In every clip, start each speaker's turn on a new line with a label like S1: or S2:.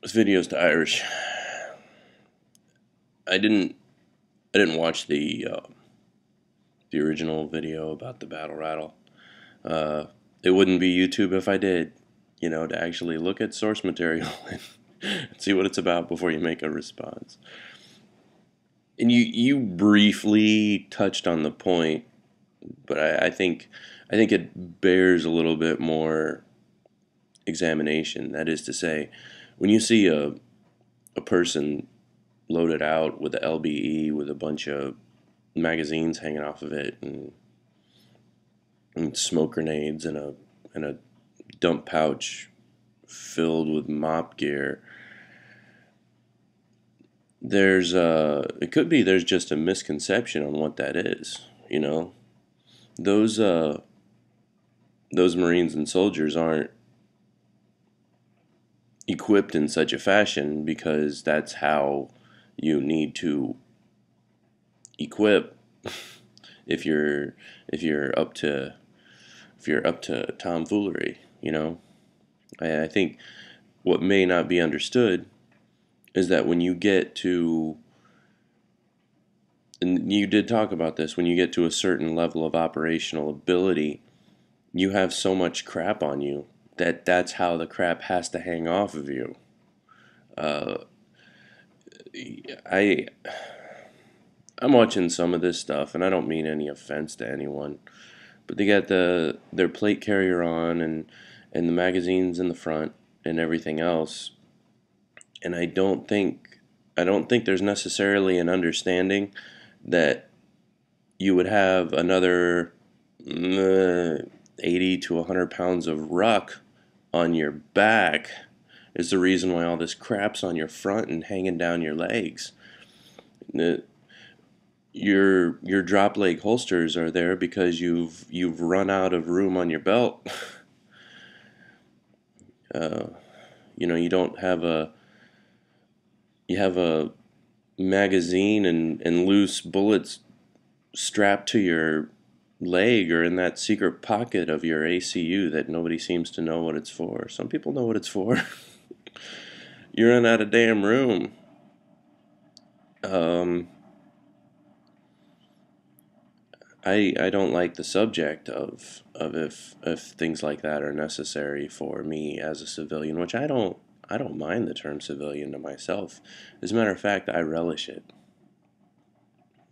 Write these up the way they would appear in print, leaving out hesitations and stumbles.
S1: This video's to Irish. I didn't watch the original video about the battle rattle. Uh, it wouldn't be YouTube if I did, to actually look at source material and see what it's about before you make a response. And you briefly touched on the point, but I think it bears a little bit more examination. That is to say, when you see a person loaded out with a LBE with a bunch of magazines hanging off of it and smoke grenades and a dump pouch filled with mop gear, it could be there's just a misconception on what that is. Those Marines and soldiers aren't equipped in such a fashion because that's how you need to equip if you're up to tomfoolery. I think what may not be understood is that when you get to, and you did talk about this, when you get to a certain level of operational ability, you have so much crap on you that's how the crap has to hang off of you. I'm watching some of this stuff, and I don't mean any offense to anyone, but they got their plate carrier on and the magazines in the front and everything else, and I don't think there's necessarily an understanding that you would have another 80 to 100 pounds of ruck on your back is the reason why all this crap's on your front and hanging down your legs. Your drop leg holsters are there because you've run out of room on your belt. You don't have you have a magazine and loose bullets strapped to your leg or in that secret pocket of your ACU that nobody seems to know what it's for. Some people know what it's for. You run out of damn room. I don't like the subject of if things like that are necessary for me as a civilian, which I don't mind the term civilian to myself. As a matter of fact, I relish it.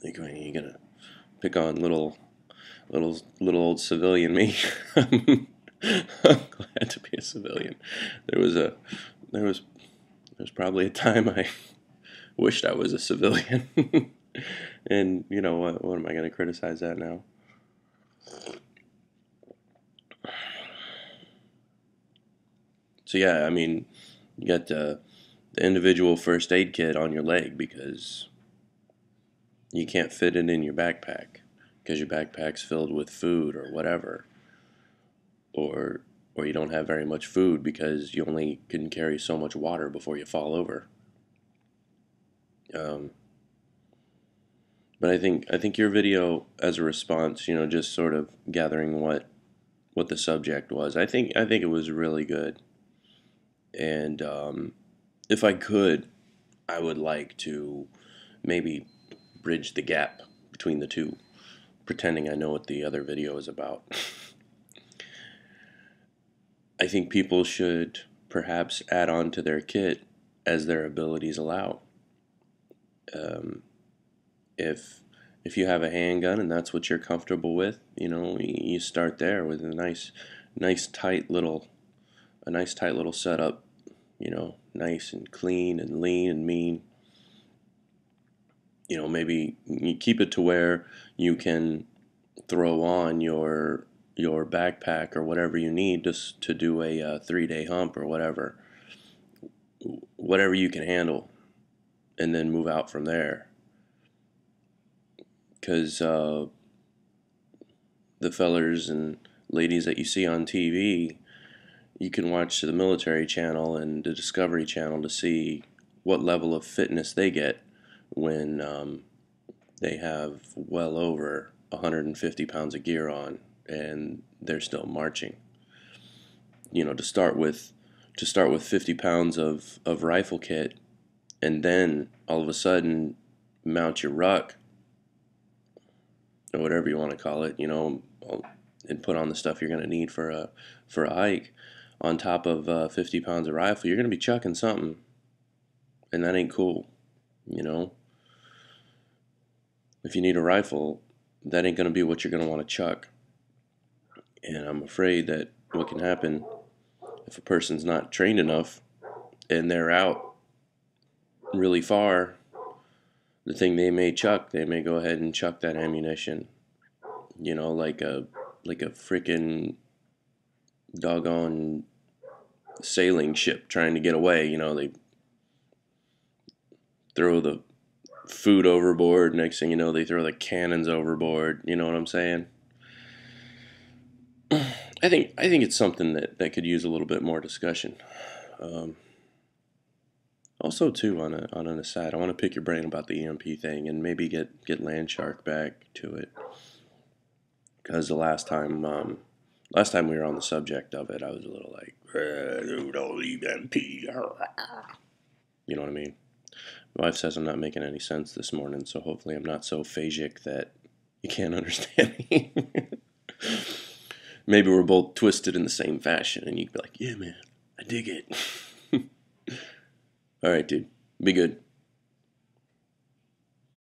S1: Like, are you gonna pick on little old civilian me? I'm glad to be a civilian. There was probably a time I wished I was a civilian. And you know what am I going to criticize that now? So yeah, I mean, you got the individual first aid kit on your leg because you can't fit it in your backpack because your backpack's filled with food or whatever, or you don't have very much food because you only can carry so much water before you fall over. But I think your video as a response, just sort of gathering what the subject was. I think it was really good, and if I could, I would like to maybe bridge the gap between the two, pretending I know what the other video is about. I think people should perhaps add on to their kit as their abilities allow. If you have a handgun and that's what you're comfortable with, you start there with a nice tight little setup, nice and clean and lean and mean. Maybe you keep it to where you can throw on your backpack or whatever you need just to do a 3-day hump or whatever you can handle, and then move out from there. Because the fellers and ladies that you see on TV, you can watch the military channel and the Discovery Channel to see what level of fitness they get when they have well over 150 pounds of gear on and they're still marching. To start with to start with 50 pounds of rifle kit, and then all of a sudden mount your ruck, or whatever you want to call it, and put on the stuff you're going to need for a hike on top of 50 pounds of rifle, you're going to be chucking something, and that ain't cool. If you need a rifle, that ain't going to be what you're going to want to chuck. And I'm afraid that what can happen if a person's not trained enough and they're out really far, the thing they may chuck, they may go ahead and chuck that ammunition, like a freaking doggone sailing ship trying to get away. They throw the food overboard. Next thing you know, they throw the cannons overboard. You know what I'm saying? I think it's something that could use a little bit more discussion. Also, too, on an aside, I want to pick your brain about the EMP thing and maybe get Landshark back to it, because the last time we were on the subject of it, I was a little like, don't EMP. You know what I mean? My wife says I'm not making any sense this morning, so hopefully I'm not so phagic that you can't understand me. Maybe we're both twisted in the same fashion, and you'd be like, yeah, man, I dig it. All right, dude. Be good.